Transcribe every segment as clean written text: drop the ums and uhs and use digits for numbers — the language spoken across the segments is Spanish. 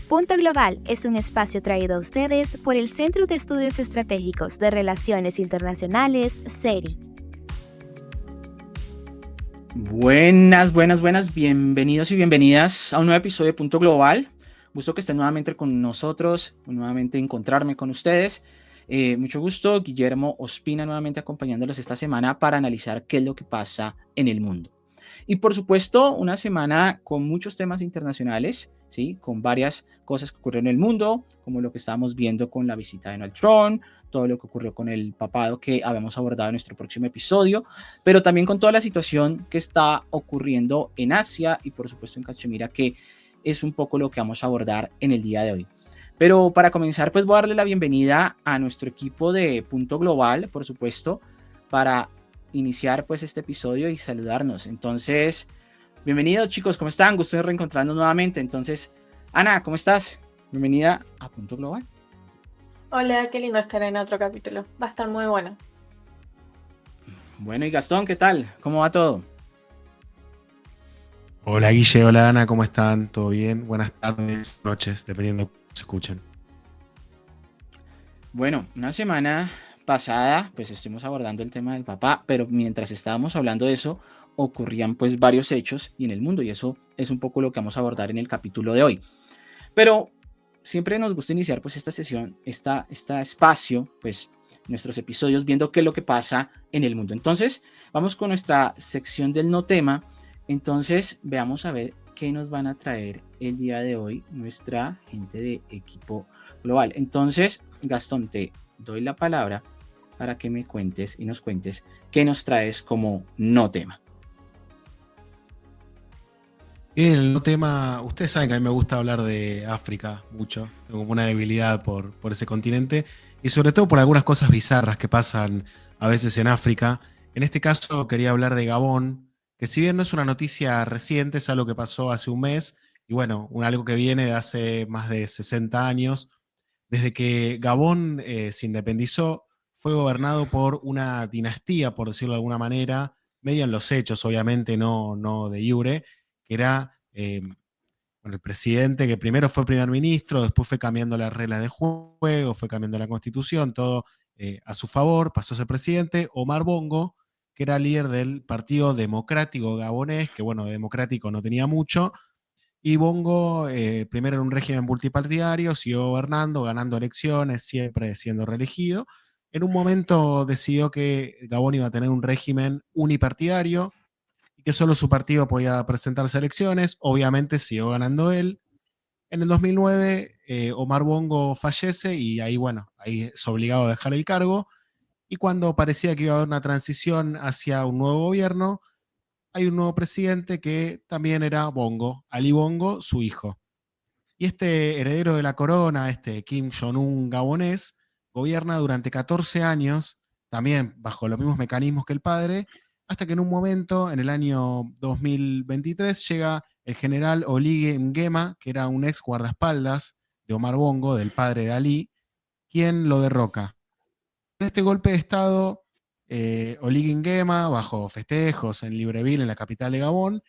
Punto Global es un espacio traído a ustedes por el Centro de Estudios Estratégicos de Relaciones Internacionales, CERI. Buenas, bienvenidos y bienvenidas a un nuevo episodio de Punto Global. Gusto que estén nuevamente con nosotros, nuevamente encontrarme con ustedes. Mucho gusto, Guillermo Ospina nuevamente acompañándolos esta semana para analizar qué es lo que pasa en el mundo. Y por supuesto, una semana con muchos temas internacionales, ¿sí? Con varias cosas que ocurrieron en el mundo, como lo que estábamos viendo con la visita de Donald Trump, todo lo que ocurrió con el papado que habíamos abordado en nuestro próximo episodio, pero también con toda la situación que está ocurriendo en Asia y por supuesto en Cachemira, que es un poco lo que vamos a abordar en el día de hoy. Pero para comenzar, pues voy a darle la bienvenida a nuestro equipo de Punto Global, por supuesto, para iniciar pues este episodio y saludarnos. Entonces, bienvenidos chicos, ¿cómo están? Gusto de reencontrarnos nuevamente. Entonces, Ana, ¿cómo estás? Bienvenida a Punto Global. Hola, qué lindo estar en otro capítulo. Va a estar muy bueno. Bueno, y Gastón, ¿qué tal? ¿Cómo va todo? Hola Guille, hola Ana, ¿cómo están? ¿Todo bien? Buenas tardes, noches, dependiendo de cómo se escuchen. Bueno, una semana pasada, pues estuvimos abordando el tema del papá, pero mientras estábamos hablando de eso, ocurrían pues varios hechos y en el mundo, y eso es un poco lo que vamos a abordar en el capítulo de hoy. Pero siempre nos gusta iniciar pues esta sesión, este espacio, pues nuestros episodios viendo qué es lo que pasa en el mundo. Entonces, vamos con nuestra sección del no tema. Entonces, veamos a ver qué nos van a traer el día de hoy nuestra gente de equipo global. Entonces, Gastón, te doy la palabra para que me cuentes y nos cuentes qué nos traes como no tema. Bien, el no tema, ustedes saben que a mí me gusta hablar de África mucho, tengo como una debilidad por ese continente y sobre todo por algunas cosas bizarras que pasan a veces en África. En este caso quería hablar de Gabón, que si bien no es una noticia reciente, es algo que pasó hace un mes y bueno, algo que viene de hace más de 60 años. Desde que Gabón se independizó, fue gobernado por una dinastía, por decirlo de alguna manera, medio en los hechos, obviamente, no de iure, que era el presidente que primero fue primer ministro, después fue cambiando las reglas de juego, fue cambiando la constitución, todo a su favor, pasó a ser presidente. Omar Bongo, que era líder del Partido Democrático Gabonés, que bueno, democrático no tenía mucho, y Bongo, primero en un régimen multipartidario, siguió gobernando, ganando elecciones, siempre siendo reelegido. En un momento decidió que Gabón iba a tener un régimen unipartidario y que solo su partido podía presentarse a elecciones. Obviamente siguió ganando él. En el 2009, Omar Bongo fallece y ahí, bueno, ahí es obligado a dejar el cargo. Y cuando parecía que iba a haber una transición hacia un nuevo gobierno, hay un nuevo presidente que también era Bongo, Ali Bongo, su hijo. Y este heredero de la corona, este Kim Jong-un gabonés, gobierna durante 14 años, también bajo los mismos mecanismos que el padre, hasta que en un momento, en el año 2023, llega el general Oligui Nguema, que era un ex guardaespaldas de Omar Bongo, del padre de Ali, quien lo derroca. En este golpe de Estado, Oligui Nguema, bajo festejos en Libreville, en la capital de Gabón,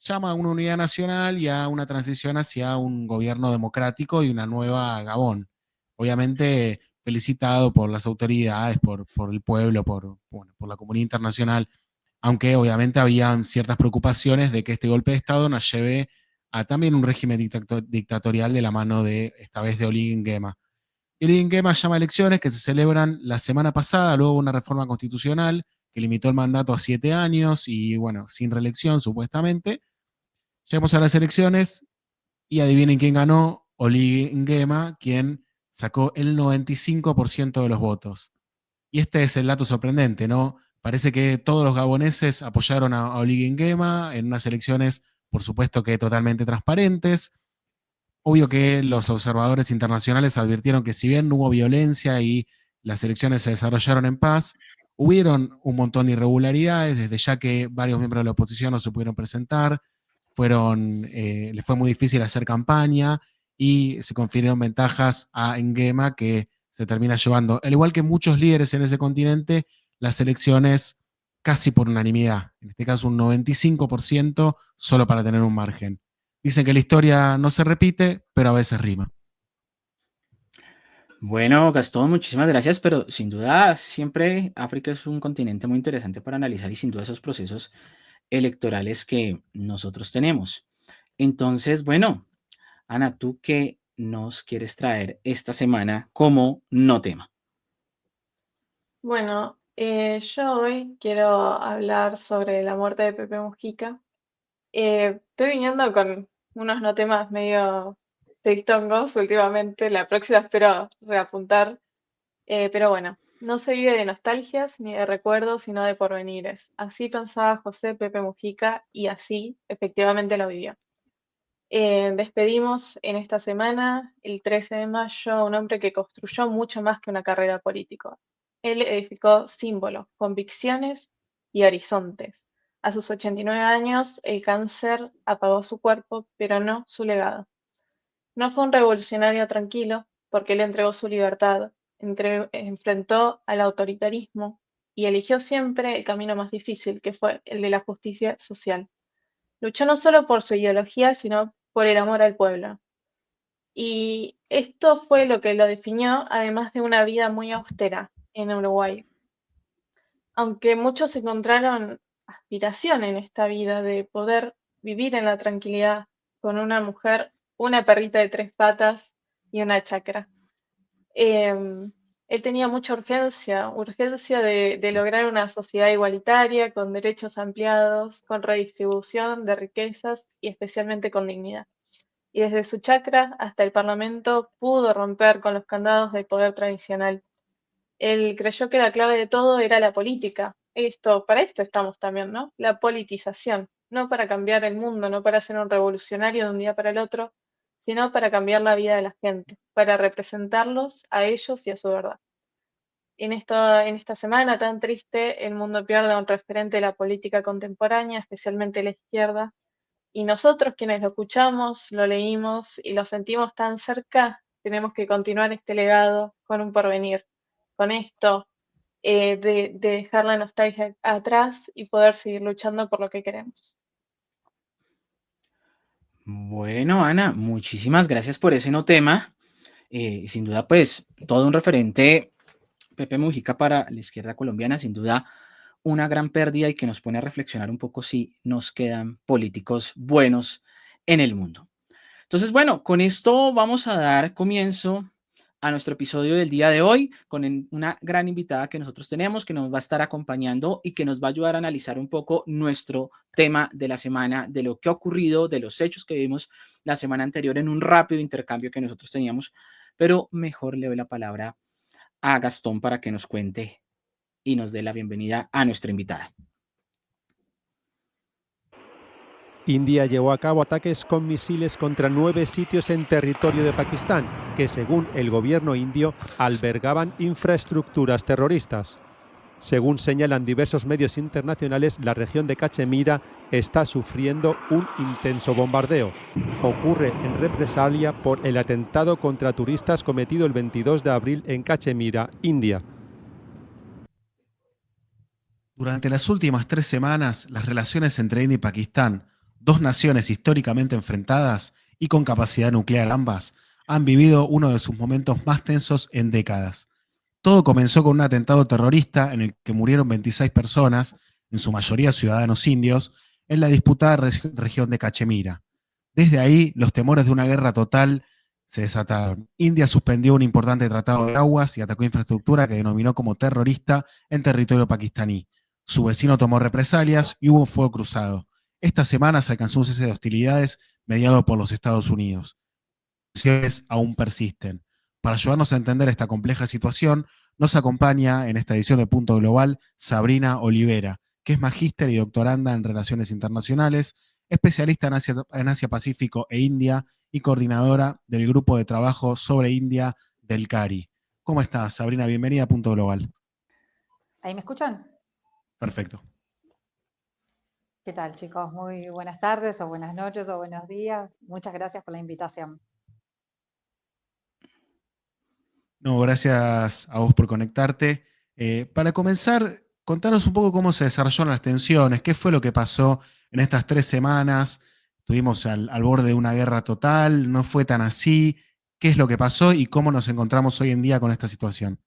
llama a una unidad nacional y a una transición hacia un gobierno democrático y una nueva Gabón. Obviamente felicitado por las autoridades, por el pueblo, por la comunidad internacional, aunque obviamente habían ciertas preocupaciones de que este golpe de Estado nos lleve a también un régimen dictatorial de la mano de, esta vez, de Oligui Nguema. Oligui Nguema llama a elecciones que se celebran la semana pasada, luego una reforma constitucional que limitó el mandato a 7 años y, bueno, sin reelección supuestamente. Llegamos a las elecciones y adivinen quién ganó: Oligui Nguema, quien sacó el 95% de los votos. Y este es el dato sorprendente, ¿no? Parece que todos los gaboneses apoyaron a Oligui Nguema en unas elecciones, por supuesto que totalmente transparentes. Obvio que los observadores internacionales advirtieron que si bien no hubo violencia y las elecciones se desarrollaron en paz, hubieron un montón de irregularidades, desde ya que varios miembros de la oposición no se pudieron presentar, les fue muy difícil hacer campaña y se confirieron ventajas a Nguema, que se termina llevando, al igual que muchos líderes en ese continente, las elecciones casi por unanimidad, en este caso un 95% solo para tener un margen. Dicen que la historia no se repite, pero a veces rima. Bueno, Gastón, muchísimas gracias, pero sin duda siempre África es un continente muy interesante para analizar y sin duda esos procesos electorales que nosotros tenemos. Entonces, bueno, Ana, ¿tú qué nos quieres traer esta semana como no tema? Bueno, yo hoy quiero hablar sobre la muerte de Pepe Mujica. Estoy viniendo con unos no temas medio tristongos últimamente. La próxima espero reapuntar. Pero bueno, no se vive de nostalgias ni de recuerdos, sino de porvenires. Así pensaba José Pepe Mujica y así efectivamente lo vivió. Despedimos en esta semana, el 13 de mayo, a un hombre que construyó mucho más que una carrera política. Él edificó símbolos, convicciones y horizontes. A sus 89 años, el cáncer apagó su cuerpo, pero no su legado. No fue un revolucionario tranquilo, porque él entregó su libertad, enfrentó al autoritarismo y eligió siempre el camino más difícil, que fue el de la justicia social. Luchó no solo por su ideología, sino por el amor al pueblo. Y esto fue lo que lo definió, además de una vida muy austera en Uruguay. Aunque muchos encontraron aspiración en esta vida de poder vivir en la tranquilidad con una mujer, una perrita de 3 patas y una chacra. Em, Él tenía mucha urgencia de lograr una sociedad igualitaria, con derechos ampliados, con redistribución de riquezas y especialmente con dignidad. Y desde su chacra hasta el Parlamento pudo romper con los candados del poder tradicional. Él creyó que la clave de todo era la política. Para esto estamos también, ¿no? La politización, no para cambiar el mundo, no para ser un revolucionario de un día para el otro, sino para cambiar la vida de la gente, para representarlos a ellos y a su verdad. En esta semana tan triste, el mundo pierde a un referente de la política contemporánea, especialmente la izquierda, y nosotros quienes lo escuchamos, lo leímos y lo sentimos tan cerca, tenemos que continuar este legado con un porvenir, con esto, de dejar la nostalgia atrás y poder seguir luchando por lo que queremos. Bueno, Ana, muchísimas gracias por ese no tema. Sin duda, pues, todo un referente, Pepe Mujica, para la izquierda colombiana, sin duda, una gran pérdida y que nos pone a reflexionar un poco si nos quedan políticos buenos en el mundo. Entonces, bueno, con esto vamos a dar comienzo a nuestro episodio del día de hoy con una gran invitada que nosotros tenemos, que nos va a estar acompañando y que nos va a ayudar a analizar un poco nuestro tema de la semana, de lo que ha ocurrido, de los hechos que vimos la semana anterior en un rápido intercambio que nosotros teníamos. Pero mejor le doy la palabra a Gastón para que nos cuente y nos dé la bienvenida a nuestra invitada. India llevó a cabo ataques con misiles contra 9 sitios en territorio de Pakistán, que según el gobierno indio albergaban infraestructuras terroristas. Según señalan diversos medios internacionales, la región de Cachemira está sufriendo un intenso bombardeo. Ocurre en represalia por el atentado contra turistas cometido el 22 de abril en Cachemira, India. Durante las últimas 3 semanas, las relaciones entre India y Pakistán, dos naciones históricamente enfrentadas y con capacidad nuclear ambas, han vivido uno de sus momentos más tensos en décadas. Todo comenzó con un atentado terrorista en el que murieron 26 personas, en su mayoría ciudadanos indios, en la disputada región de Cachemira. Desde ahí, los temores de una guerra total se desataron. India suspendió un importante tratado de aguas y atacó infraestructura que denominó como terrorista en territorio pakistaní. Su vecino tomó represalias y hubo un fuego cruzado. Esta semana se alcanzó un cese de hostilidades mediado por los Estados Unidos. Las tensiones aún persisten. Para ayudarnos a entender esta compleja situación, nos acompaña en esta edición de Punto Global Sabrina Olivera, que es magíster y doctoranda en Relaciones Internacionales, especialista en Asia Pacífico e India y coordinadora del grupo de trabajo sobre India del CARI. ¿Cómo estás, Sabrina? Bienvenida a Punto Global. ¿Ahí me escuchan? Perfecto. ¿Qué tal, chicos? Muy buenas tardes o buenas noches o buenos días. Muchas gracias por la invitación. No, gracias a vos por conectarte. Para comenzar, contanos un poco cómo se desarrollaron las tensiones, qué fue lo que pasó en estas 3 semanas, ¿Estuvimos al borde de una guerra total? ¿No fue tan así? ¿Qué es lo que pasó y cómo nos encontramos hoy en día con esta situación?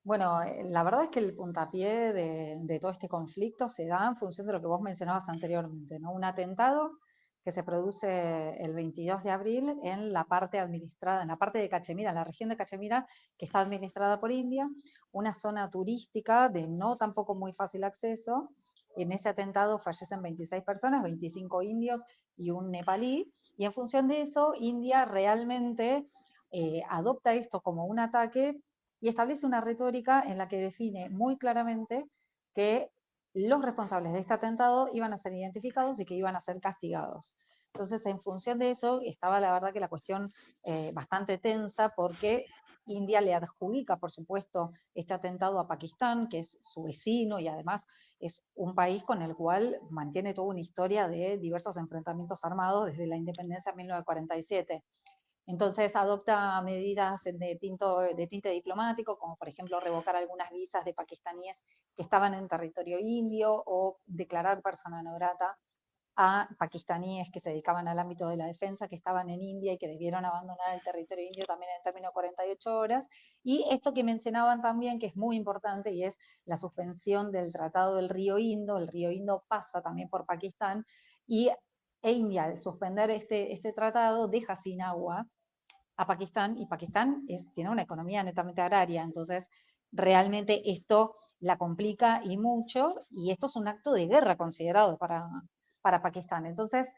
Bueno, la verdad es que el puntapié de todo este conflicto se da en función de lo que vos mencionabas anteriormente, ¿no? Un atentado que se produce el 22 de abril en la parte administrada, en la parte de Cachemira, en la región de Cachemira, que está administrada por India, una zona turística de no tampoco muy fácil acceso. En ese atentado fallecen 26 personas, 25 indios y un nepalí, y en función de eso, India realmente adopta esto como un ataque y establece una retórica en la que define muy claramente que los responsables de este atentado iban a ser identificados y que iban a ser castigados. Entonces, en función de eso, estaba la verdad que la cuestión bastante tensa porque India le adjudica, por supuesto, este atentado a Pakistán, que es su vecino y además es un país con el cual mantiene toda una historia de diversos enfrentamientos armados desde la independencia en 1947. Entonces adopta medidas de tinte diplomático, como por ejemplo revocar algunas visas de pakistaníes que estaban en territorio indio o declarar persona no grata a pakistaníes que se dedicaban al ámbito de la defensa, que estaban en India y que debieron abandonar el territorio indio también en término de 48 horas. Y esto que mencionaban también, que es muy importante, y es la suspensión del Tratado del Río Indo. El río Indo pasa también por Pakistán y India, al suspender este tratado, deja sin agua a Pakistán y Pakistán tiene una economía netamente agraria, entonces realmente esto la complica y mucho y esto es un acto de guerra considerado para Pakistán. Entonces,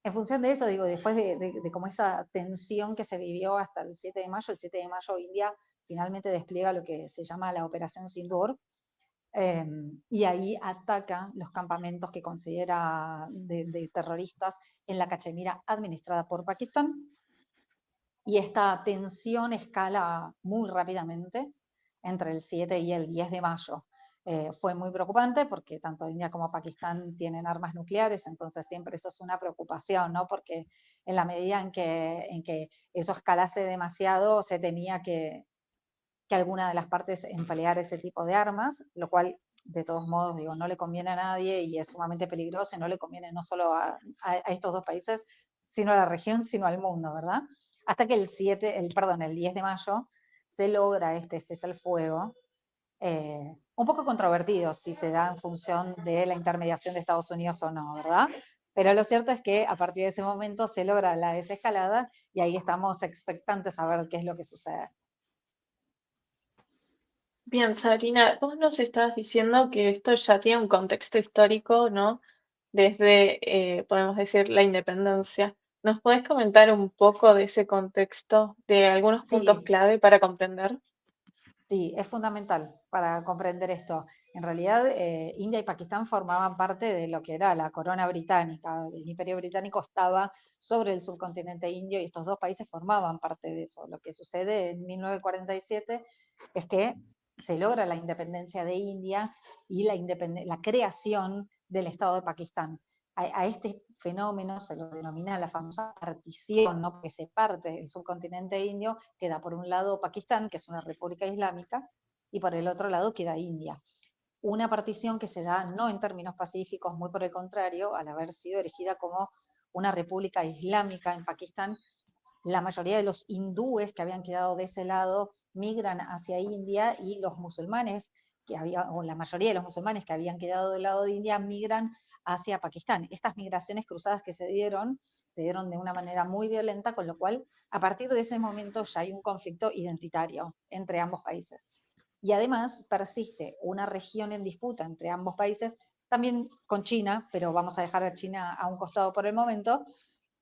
en función de eso, digo, después de como esa tensión que se vivió hasta el 7 de mayo, el 7 de mayo India finalmente despliega lo que se llama la Operación Sindur, y ahí ataca los campamentos que considera de terroristas en la Cachemira administrada por Pakistán, y esta tensión escala muy rápidamente entre el 7 y el 10 de mayo. Fue muy preocupante porque tanto India como Pakistán tienen armas nucleares, entonces siempre eso es una preocupación, ¿no? Porque en la medida en que eso escalase demasiado, se temía que alguna de las partes empleara ese tipo de armas, lo cual de todos modos, digo, no le conviene a nadie y es sumamente peligroso y no le conviene no solo a estos dos países, sino a la región, sino al mundo, ¿verdad? Hasta que el 10 de mayo se logra este cese el fuego, un poco controvertido si se da en función de la intermediación de Estados Unidos o no, ¿verdad? Pero lo cierto es que a partir de ese momento se logra la desescalada y ahí estamos expectantes a ver qué es lo que sucede. Bien, Sabrina, vos nos estabas diciendo que esto ya tiene un contexto histórico, ¿no? Desde, podemos decir, la independencia. ¿Nos podés comentar un poco de ese contexto, de algunos puntos Sí, clave para comprender? sí, es fundamental para comprender esto. En realidad, India y Pakistán formaban parte de lo que era la corona británica. El Imperio Británico estaba sobre el subcontinente indio y estos dos países formaban parte de eso. Lo que sucede en 1947 es que se logra la independencia de India y la creación del Estado de Pakistán. A este fenómeno se lo denomina la famosa partición, ¿no? Porque se parte el subcontinente indio, queda por un lado Pakistán, que es una república islámica, y por el otro lado queda India. Una partición que se da no en términos pacíficos, muy por el contrario, al haber sido erigida como una república islámica en Pakistán, la mayoría de los hindúes que habían quedado de ese lado migran hacia India y los musulmanes o la mayoría de los musulmanes que habían quedado del lado de India migran hacia Pakistán. Estas migraciones cruzadas que se dieron de una manera muy violenta, con lo cual a partir de ese momento ya hay un conflicto identitario entre ambos países. Y además persiste una región en disputa entre ambos países, también con China, pero vamos a dejar a China a un costado por el momento,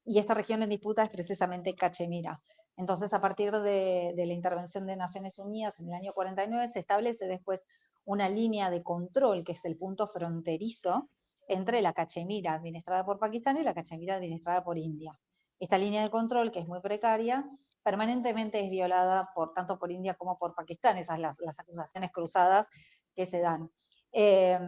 y esta región en disputa es precisamente Cachemira. Entonces, a partir de la intervención de Naciones Unidas en el año 49, se establece después una línea de control, que es el punto fronterizo entre la Cachemira administrada por Pakistán y la Cachemira administrada por India. Esta línea de control, que es muy precaria, permanentemente es violada tanto por India como por Pakistán, esas las acusaciones cruzadas que se dan. Eh,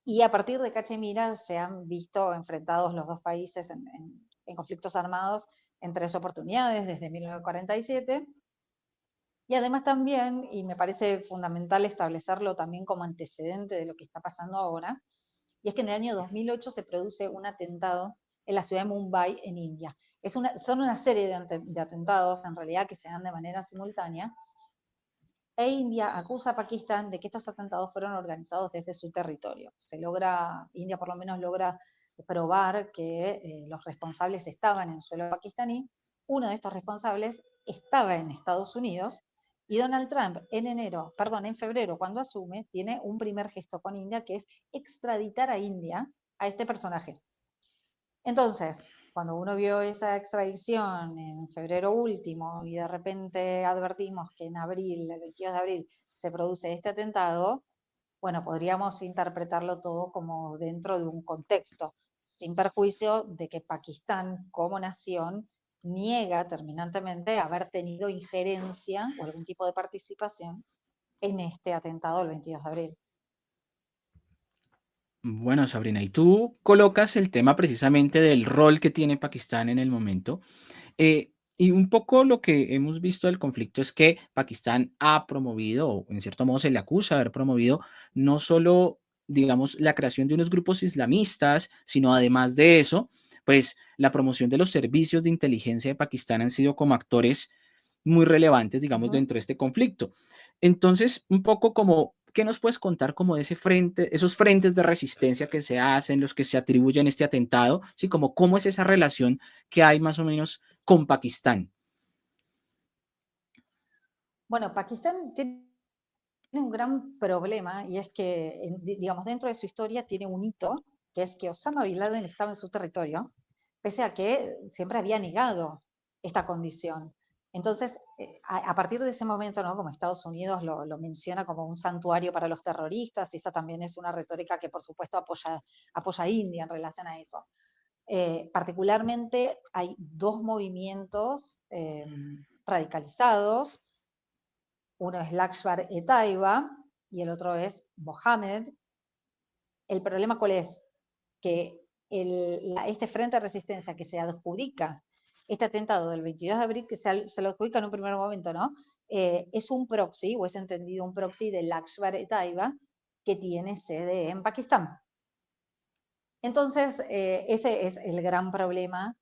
y a partir de Cachemira se han visto enfrentados los dos países en conflictos armados en tres oportunidades desde 1947. Y además también, y me parece fundamental establecerlo también como antecedente de lo que está pasando ahora, y es que en el año 2008 se produce un atentado en la ciudad de Mumbai, en India. Son una serie de atentados, en realidad, que se dan de manera simultánea, e India acusa a Pakistán de que estos atentados fueron organizados desde su territorio. India por lo menos logra probar que los responsables estaban en suelo pakistaní. Uno de estos responsables estaba en Estados Unidos, y Donald Trump en febrero, cuando asume, tiene un primer gesto con India, que es extraditar a India a este personaje. Entonces, cuando uno vio esa extradición en febrero último y de repente advertimos que en abril, el 22 de abril, se produce este atentado, bueno, podríamos interpretarlo todo como dentro de un contexto, sin perjuicio de que Pakistán como nación niega terminantemente haber tenido injerencia o algún tipo de participación en este atentado del 22 de abril. Bueno, Sabrina, y tú colocas el tema precisamente del rol que tiene Pakistán en el momento. Y un poco lo que hemos visto del conflicto es que Pakistán ha promovido, o en cierto modo se le acusa de haber promovido, no solo, digamos, la creación de unos grupos islamistas, sino además de eso, pues la promoción de los servicios de inteligencia de Pakistán han sido como actores muy relevantes, digamos, dentro de este conflicto. Entonces, un poco como, ¿qué nos puedes contar como de ese frente, esos frentes de resistencia que se hacen, los que se atribuyen este atentado? Sí, como cómo es esa relación que hay más o menos con Pakistán. Bueno, Pakistán tiene un gran problema, y es que, digamos, dentro de su historia tiene un hito, que es que Osama Bin Laden estaba en su territorio, pese a que siempre había negado esta condición. Entonces, a partir de ese momento, ¿no? Como Estados Unidos lo menciona como un santuario para los terroristas, y esa también es una retórica que, por supuesto, apoya a India en relación a eso. Particularmente, hay dos movimientos radicalizados. Uno es Lashkar-e-Taiba y el otro es Mohammed. ¿El problema cuál es? Que este frente de resistencia que se adjudica este atentado del 22 de abril, que se lo adjudica en un primer momento, ¿no? Es un proxy, o es entendido un proxy de Lashkar-e-Taiba, que tiene sede en Pakistán. Entonces, ese es el gran problema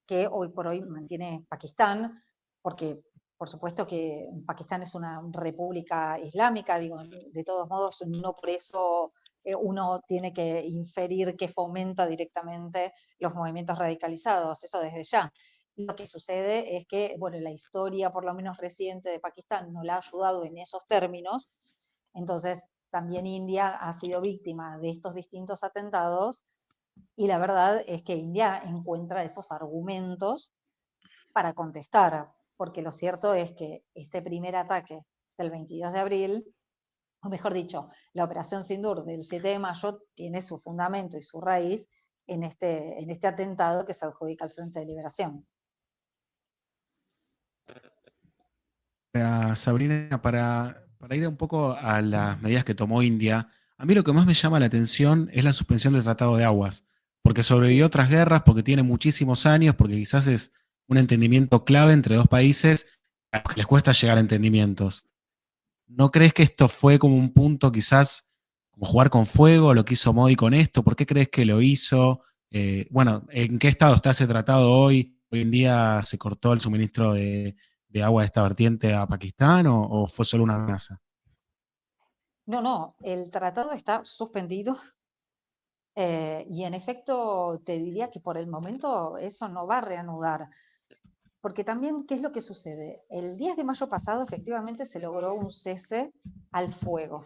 que hoy por hoy mantiene Pakistán, porque por supuesto que Pakistán es una república islámica, digo, de todos modos, no por eso uno tiene que inferir que fomenta directamente los movimientos radicalizados, eso desde ya. Lo que sucede es que, bueno, la historia, por lo menos reciente, de Pakistán no la ha ayudado en esos términos. Entonces también India ha sido víctima de estos distintos atentados, y la verdad es que India encuentra esos argumentos para contestar, porque lo cierto es que este primer ataque del 22 de abril, o mejor dicho, la operación Sindur del 7 de mayo, tiene su fundamento y su raíz en este atentado que se adjudica al Frente de Liberación. Sabrina, para ir un poco a las medidas que tomó India, a mí lo que más me llama la atención es la suspensión del Tratado de Aguas, porque sobrevivió a otras guerras, porque tiene muchísimos años, porque quizás es un entendimiento clave entre dos países a los que les cuesta llegar a entendimientos. ¿No crees que esto fue como un punto quizás como jugar con fuego, lo que hizo Modi con esto? ¿Por qué crees que lo hizo? Bueno, ¿en qué estado está ese tratado hoy? ¿Hoy en día se cortó el suministro de agua de esta vertiente a Pakistán o fue solo una amenaza? No, el tratado está suspendido, y en efecto te diría que por el momento eso no va a reanudar. Porque también, ¿qué es lo que sucede? El 10 de mayo pasado efectivamente se logró un cese al fuego.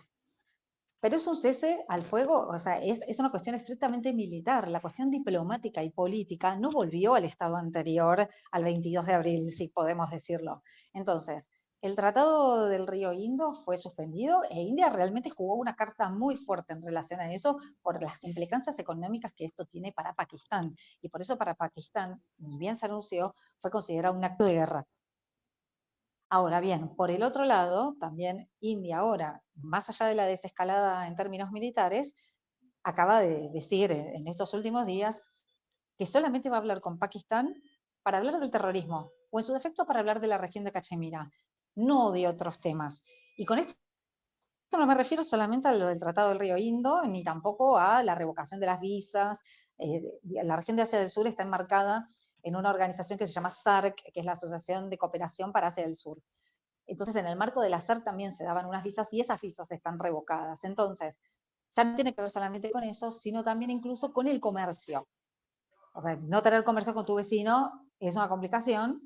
Pero es un cese al fuego, o sea, es una cuestión estrictamente militar. La cuestión diplomática y política no volvió al estado anterior al 22 de abril, si podemos decirlo. Entonces, el Tratado del Río Indo fue suspendido, e India realmente jugó una carta muy fuerte en relación a eso por las implicancias económicas que esto tiene para Pakistán. Y por eso para Pakistán, ni bien se anunció, fue considerado un acto de guerra. Ahora bien, por el otro lado, también India ahora, más allá de la desescalada en términos militares, acaba de decir en estos últimos días que solamente va a hablar con Pakistán para hablar del terrorismo, o en su defecto para hablar de la región de Cachemira, no de otros temas. Y con esto Esto no me refiero solamente a lo del Tratado del Río Indo, ni tampoco a la revocación de las visas. La región de Asia del Sur está enmarcada en una organización que se llama SARC, que es la Asociación de Cooperación para Asia del Sur. Entonces, en el marco de la SARC también se daban unas visas y esas visas están revocadas. Entonces, ya no tiene que ver solamente con eso, sino también incluso con el comercio. O sea, no tener comercio con tu vecino es una complicación.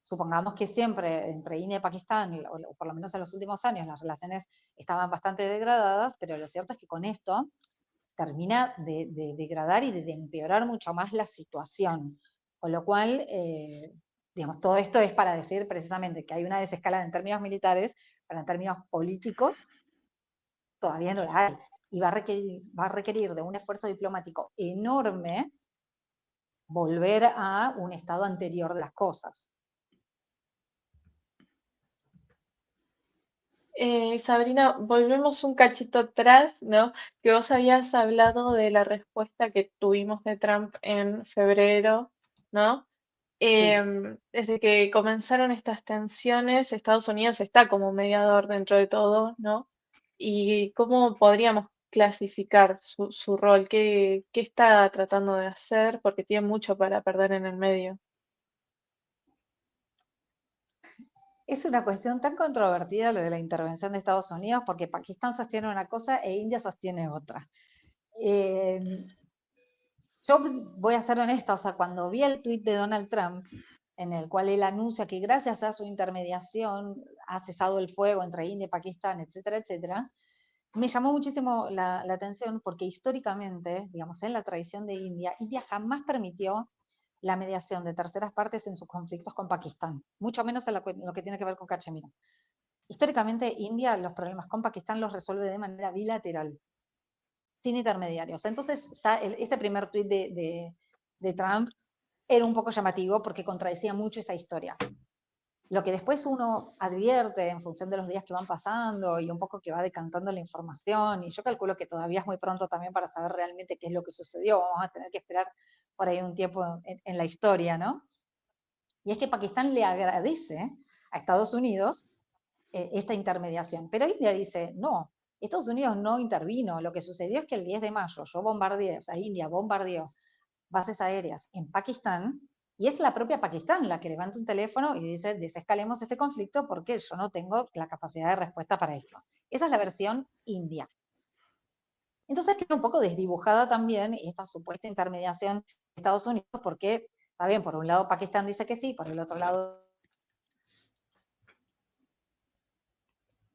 Supongamos que siempre entre India y Pakistán, o por lo menos en los últimos años, las relaciones estaban bastante degradadas, pero lo cierto es que con esto termina de degradar y de empeorar mucho más la situación. Con lo cual, digamos, todo esto es para decir precisamente que hay una desescalada en términos militares, pero en términos políticos todavía no la hay. Y va a requerir de un esfuerzo diplomático enorme volver a un estado anterior de las cosas. Sabrina, volvemos un cachito atrás, ¿no? Que vos habías hablado de la respuesta que tuvimos de Trump en febrero, ¿no? Sí. Desde que comenzaron estas tensiones, Estados Unidos está como mediador dentro de todo, ¿no? ¿Y cómo podríamos clasificar su rol? ¿Qué está tratando de hacer? Porque tiene mucho para perder en el medio. Es una cuestión tan controvertida lo de la intervención de Estados Unidos, porque Pakistán sostiene una cosa e India sostiene otra. Yo voy a ser honesta, o sea, cuando vi el tuit de Donald Trump, en el cual él anuncia que gracias a su intermediación ha cesado el fuego entre India y Pakistán, etcétera, etcétera, me llamó muchísimo la atención porque históricamente, digamos, en la tradición de India, India jamás permitió la mediación de terceras partes en sus conflictos con Pakistán, mucho menos en lo que tiene que ver con Cachemira. Históricamente, India los problemas con Pakistán los resuelve de manera bilateral, sin intermediarios. Entonces, ya ese primer tuit de Trump era un poco llamativo porque contradecía mucho esa historia. Lo que después uno advierte en función de los días que van pasando y un poco que va decantando la información, y yo calculo que todavía es muy pronto también para saber realmente qué es lo que sucedió, vamos a tener que esperar por ahí un tiempo en la historia, ¿no? Y es que Pakistán le agradece a Estados Unidos esta intermediación, pero India dice, no, Estados Unidos no intervino, lo que sucedió es que el 10 de mayo yo bombardeé, o sea, India bombardeó bases aéreas en Pakistán, y es la propia Pakistán la que levanta un teléfono y dice, desescalemos este conflicto porque yo no tengo la capacidad de respuesta para esto. Esa es la versión india. Entonces queda un poco desdibujada también esta supuesta intermediación de Estados Unidos, porque, está bien, por un lado Pakistán dice que sí, por el otro lado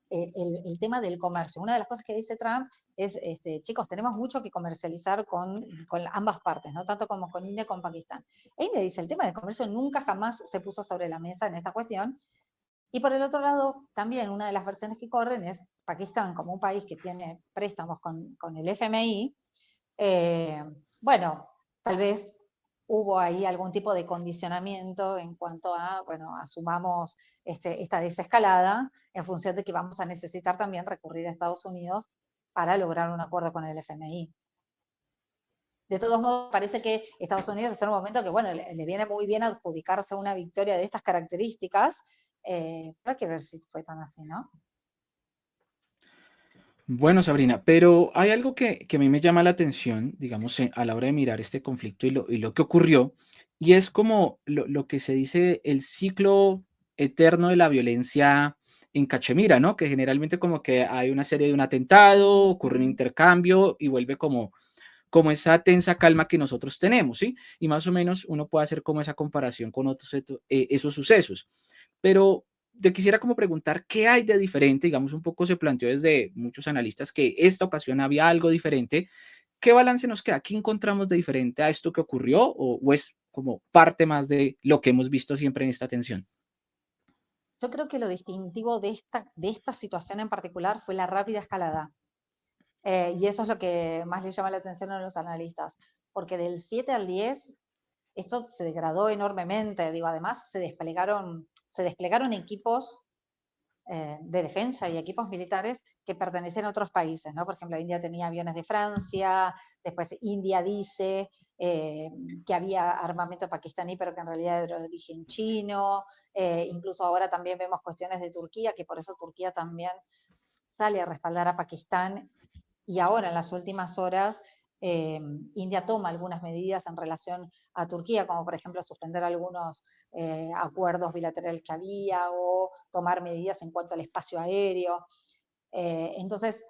el tema del comercio. Una de las cosas que dice Trump es, chicos, tenemos mucho que comercializar con ambas partes, ¿no? Tanto como con India como con Pakistán. E India dice, el tema del comercio nunca jamás se puso sobre la mesa en esta cuestión. Y por el otro lado, también una de las versiones que corren es Pakistán como un país que tiene préstamos con el FMI. Bueno, tal vez hubo ahí algún tipo de condicionamiento en cuanto a, bueno, asumamos esta desescalada en función de que vamos a necesitar también recurrir a Estados Unidos para lograr un acuerdo con el FMI. De todos modos, parece que Estados Unidos está en un momento que, bueno, le viene muy bien adjudicarse una victoria de estas características, pero hay que ver si fue tan así, ¿no? Bueno, Sabrina, pero hay algo que a mí me llama la atención, digamos, a la hora de mirar este conflicto y lo que ocurrió, y es como lo que se dice el ciclo eterno de la violencia en Cachemira, ¿no? Que generalmente como que hay una serie de un atentado, ocurre un intercambio y vuelve como esa tensa calma que nosotros tenemos, ¿sí? Y más o menos uno puede hacer como esa comparación con otros esos sucesos. Pero te quisiera como preguntar qué hay de diferente, digamos, un poco se planteó desde muchos analistas que esta ocasión había algo diferente. ¿Qué balance nos queda? ¿Qué encontramos de diferente a esto que ocurrió o es como parte más de lo que hemos visto siempre en esta tensión? Yo creo que lo distintivo de esta situación en particular fue la rápida escalada. Y eso es lo que más le llama la atención a los analistas, porque del 7 al 10 esto se degradó enormemente. Digo, además se desplegaron equipos de defensa y equipos militares que pertenecen a otros países, ¿no? Por ejemplo, India tenía aviones de Francia, después India dice que había armamento pakistaní, pero que en realidad era de origen chino, incluso ahora también vemos cuestiones de Turquía, que por eso Turquía también sale a respaldar a Pakistán y ahora en las últimas horas India toma algunas medidas en relación a Turquía, como por ejemplo suspender algunos acuerdos bilaterales que había o tomar medidas en cuanto al espacio aéreo. Entonces,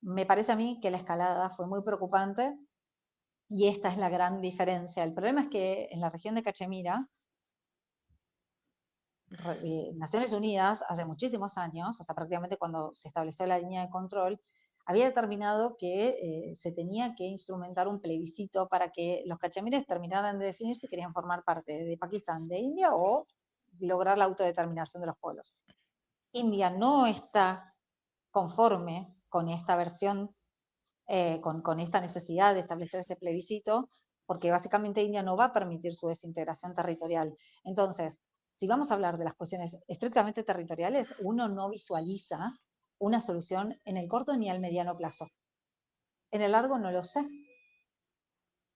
me parece a mí que la escalada fue muy preocupante y esta es la gran diferencia. El problema es que en la región de Cachemira, Naciones Unidas hace muchísimos años, o sea, prácticamente cuando se estableció la línea de control, había determinado que se tenía que instrumentar un plebiscito para que los cachemires terminaran de definir si querían formar parte de Pakistán, de India o lograr la autodeterminación de los pueblos. India no está conforme con esta versión, con esta necesidad de establecer este plebiscito, porque básicamente India no va a permitir su desintegración territorial. Entonces, si vamos a hablar de las cuestiones estrictamente territoriales, uno no visualiza una solución en el corto ni al mediano plazo. En el largo no lo sé.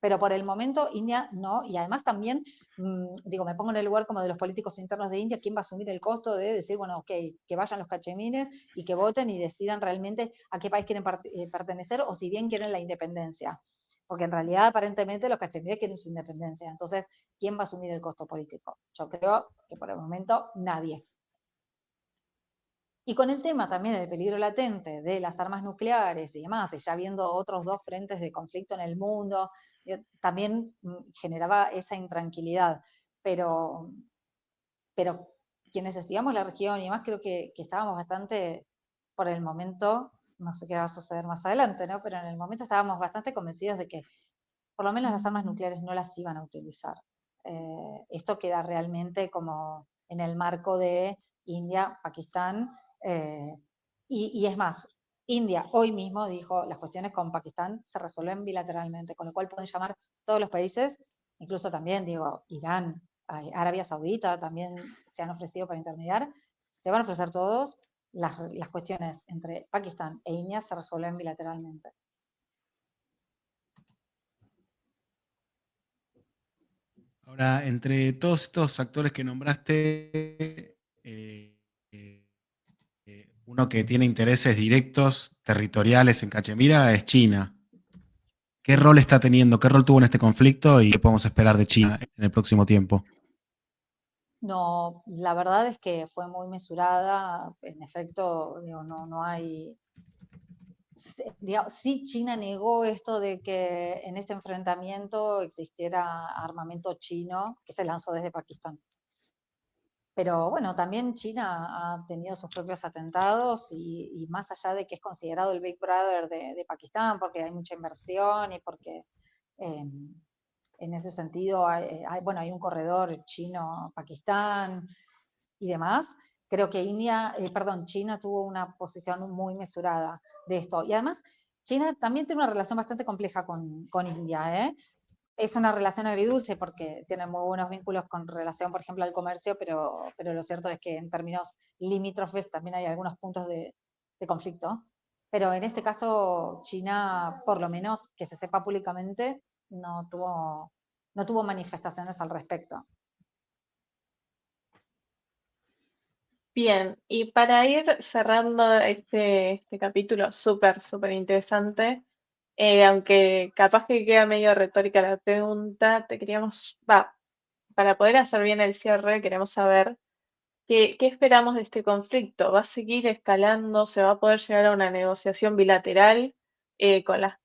Pero por el momento India no, y además también, digo, me pongo en el lugar como de los políticos internos de India, ¿quién va a asumir el costo de decir, bueno, ok, que vayan los cachemires y que voten y decidan realmente a qué país quieren pertenecer o si bien quieren la independencia? Porque en realidad aparentemente los cachemires quieren su independencia. Entonces, ¿quién va a asumir el costo político? Yo creo que por el momento nadie. Y con el tema también del peligro latente de las armas nucleares y demás, y ya viendo otros dos frentes de conflicto en el mundo, también generaba esa intranquilidad. Pero, pero quienes estudiamos la región y demás, creo que estábamos bastante, por el momento, no sé qué va a suceder más adelante, ¿no? Pero en el momento estábamos bastante convencidos de que por lo menos las armas nucleares no las iban a utilizar. Esto queda realmente como en el marco de India, Pakistán, y es más, India hoy mismo dijo las cuestiones con Pakistán se resuelven bilateralmente, con lo cual pueden llamar todos los países, incluso también, digo, Irán, Arabia Saudita también se han ofrecido para intermediar, se van a ofrecer todos, las cuestiones entre Pakistán e India se resuelven bilateralmente. Ahora, entre todos estos actores que nombraste, uno que tiene intereses directos, territoriales en Cachemira, es China. ¿Qué rol está teniendo? ¿Qué rol tuvo en este conflicto y qué podemos esperar de China en el próximo tiempo? No, la verdad es que fue muy mesurada, en efecto, digo, no hay, sí China negó esto de que en este enfrentamiento existiera armamento chino que se lanzó desde Pakistán. Pero bueno, también China ha tenido sus propios atentados y más allá de que es considerado el Big Brother de Pakistán porque hay mucha inversión y porque en ese sentido bueno, hay un corredor chino-Pakistán y demás, creo que China tuvo una posición muy mesurada de esto. Y además, China también tiene una relación bastante compleja con India, ¿eh? Es una relación agridulce porque tiene muy buenos vínculos con relación, por ejemplo, al comercio, pero lo cierto es que en términos limítrofes también hay algunos puntos de conflicto. Pero en este caso, China, por lo menos que se sepa públicamente, no tuvo manifestaciones al respecto. Bien, y para ir cerrando este capítulo súper interesante, aunque capaz que queda medio retórica la pregunta, para poder hacer bien el cierre, queremos saber qué esperamos de este conflicto. ¿Va a seguir escalando? ¿Se va a poder llegar a una negociación bilateral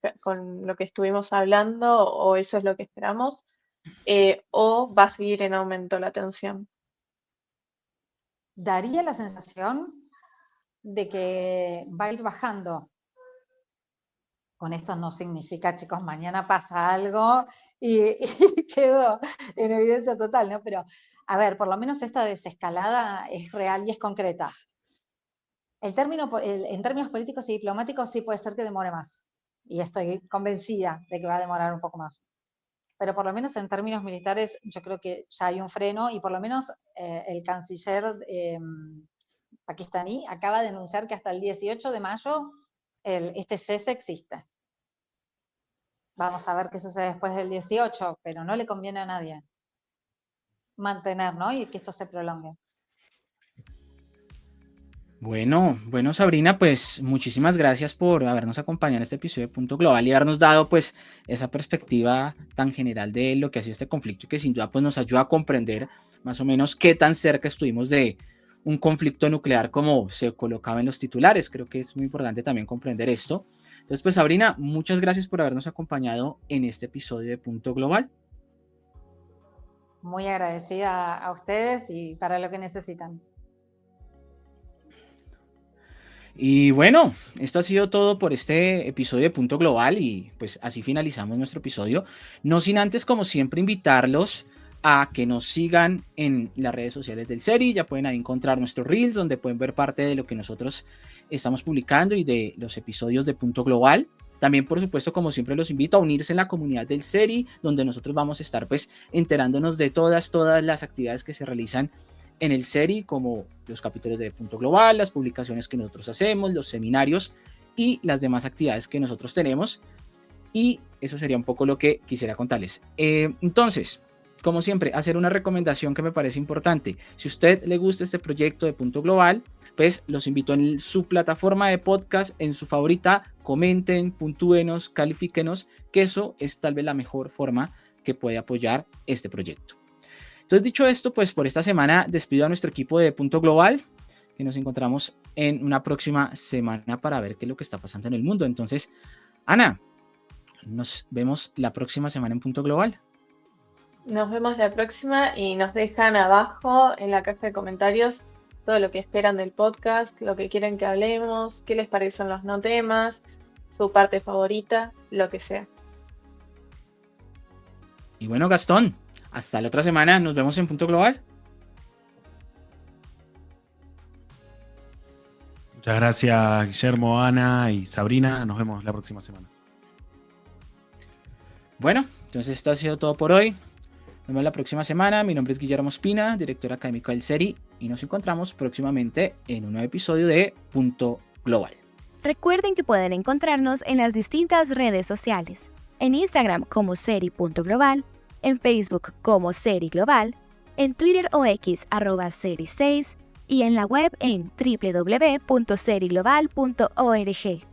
con lo que estuvimos hablando? ¿O eso es lo que esperamos? ¿O va a seguir en aumento la tensión? Daría la sensación de que va a ir bajando. Con esto no significa, chicos, mañana pasa algo y quedó en evidencia total, ¿no? Pero, a ver, por lo menos esta desescalada es real y es concreta. En términos políticos y diplomáticos sí puede ser que demore más. Y estoy convencida de que va a demorar un poco más. Pero por lo menos en términos militares yo creo que ya hay un freno y por lo menos el canciller pakistaní acaba de anunciar que hasta el 18 de mayo este cese existe. Vamos a ver qué sucede después del 18, pero no le conviene a nadie mantener, ¿no? Y que esto se prolongue. Bueno, Sabrina, pues muchísimas gracias por habernos acompañado en este episodio de Punto Global y habernos dado pues esa perspectiva tan general de lo que ha sido este conflicto y que sin duda pues nos ayuda a comprender más o menos qué tan cerca estuvimos de un conflicto nuclear como se colocaba en los titulares. Creo que es muy importante también comprender esto. Entonces pues Sabrina, muchas gracias por habernos acompañado en este episodio de Punto Global. Muy agradecida a ustedes y para lo que necesitan. Y bueno, esto ha sido todo por este episodio de Punto Global y pues así finalizamos nuestro episodio. No sin antes, como siempre, invitarlos a que nos sigan en las redes sociales del SERI. Ya pueden ahí encontrar nuestros reels donde pueden ver parte de lo que nosotros estamos publicando y de los episodios de Punto Global. También, por supuesto, como siempre, los invito a unirse en la comunidad del SERI, donde nosotros vamos a estar pues enterándonos de todas las actividades que se realizan en el SERI, como los capítulos de Punto Global, las publicaciones que nosotros hacemos, los seminarios y las demás actividades que nosotros tenemos. Y eso sería un poco lo que quisiera contarles. Entonces, como siempre, hacer una recomendación que me parece importante. Si a usted le gusta este proyecto de Punto Global, pues los invito en su plataforma de podcast, en su favorita, comenten, puntúenos, califíquenos, que eso es tal vez la mejor forma que puede apoyar este proyecto. Entonces, dicho esto, pues por esta semana despido a nuestro equipo de Punto Global, que nos encontramos en una próxima semana para ver qué es lo que está pasando en el mundo. Entonces, Ana, nos vemos la próxima semana en Punto Global. Nos vemos la próxima y nos dejan abajo en la caja de comentarios todo lo que esperan del podcast, lo que quieren que hablemos, qué les parecen los no temas, su parte favorita, lo que sea. Y bueno, Gastón, hasta la otra semana, nos vemos en Punto Global. Muchas gracias, Guillermo, Ana y Sabrina. Nos vemos la próxima semana. Bueno, entonces esto ha sido todo por hoy. Nos vemos la próxima semana. Mi nombre es Guillermo Ospina, director académico del SERI, y nos encontramos próximamente en un nuevo episodio de Punto Global. Recuerden que pueden encontrarnos en las distintas redes sociales. En Instagram como seri.global, en Facebook como SERI Global, en Twitter o X @seri6 y en la web en www.seriglobal.org.